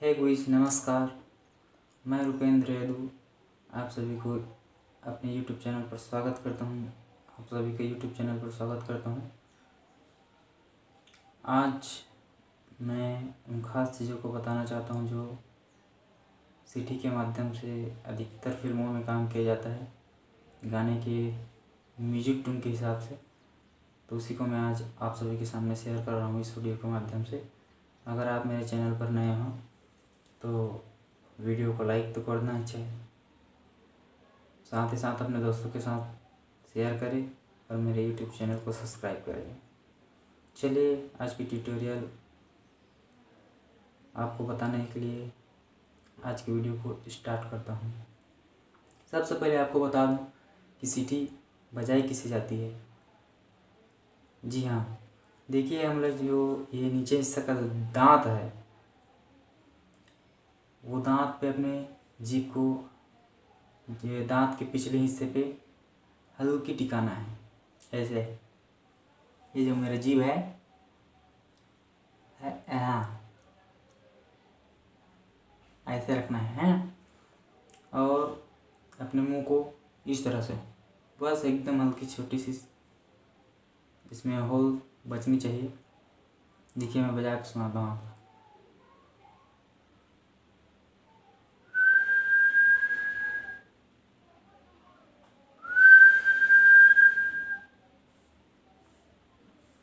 हे गुइज नमस्कार। मैं रुपेंद्र यादव आप सभी को अपने यूट्यूब चैनल पर स्वागत करता हूं। आप सभी के यूट्यूब चैनल पर स्वागत करता हूं। आज मैं उन खास चीज़ों को बताना चाहता हूं जो सीटी के माध्यम से अधिकतर फिल्मों में काम किया जाता है, गाने के म्यूजिक टून के हिसाब से। तो उसी को मैं आज आप सभी के सामने शेयर कर रहा हूँ इस वीडियो के माध्यम से। अगर आप मेरे चैनल पर नए हों तो वीडियो को लाइक तो करना ही चाहिए, साथ ही साथ अपने दोस्तों के साथ शेयर करें और मेरे यूट्यूब चैनल को सब्सक्राइब करें। चलिए आज की ट्यूटोरियल आपको बताने के लिए आज की वीडियो को स्टार्ट करता हूँ। सबसे पहले आपको बता दूँ कि सीटी बजाई किसे जाती है। जी हाँ, देखिए हम लोग जो ये नीचे हिस्सा का जो दांत है, वो दांत पे अपने जीभ को जो दांत के पिछले हिस्से पे हल्की टिकाना है। ऐसे ये जो मेरा जीभ है हाँ, ऐसे रखना है और अपने मुंह को इस तरह से बस एकदम हल्की छोटी सी इसमें होल बचनी चाहिए। देखिए मैं बजा के सुनाता हूँ आपको।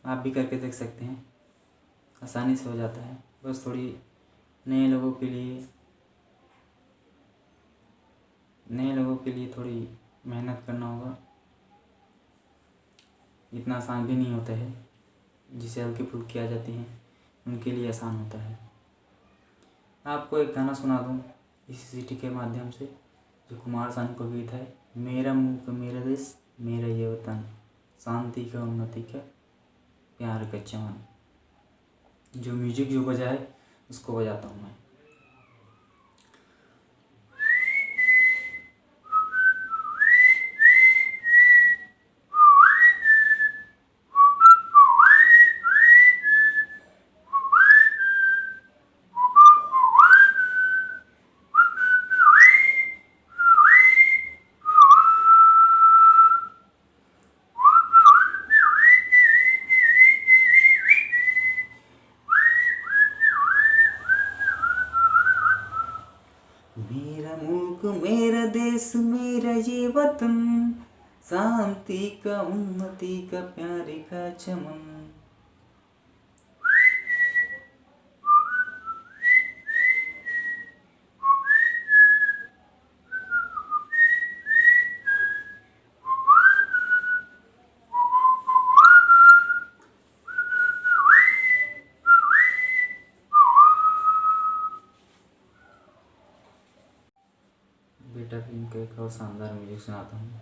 आप भी करके देख सकते हैं, आसानी से हो जाता है। बस थोड़ी नए लोगों के लिए थोड़ी मेहनत करना होगा। इतना आसान भी नहीं होता है। जिसे हल्की फुल्की आ जाती हैं उनके लिए आसान होता है। आपको एक गाना सुना दूँ इसी सीटी के माध्यम से, जो कुमार सानू का गीत है, मेरा मुल्क मेरा देश मेरा ये वतन, शांति का उन्नति का प्यार का चमन। जो म्यूजिक जो बजा है उसको बजाता हूँ मैं। मेरा मुल्क मेरा देश मेरा ये वतन, शांति का उन्नति का प्यारे का चमन। बेटा फिल्म का एक और शानदार म्यूजिक सुनाता हूँ।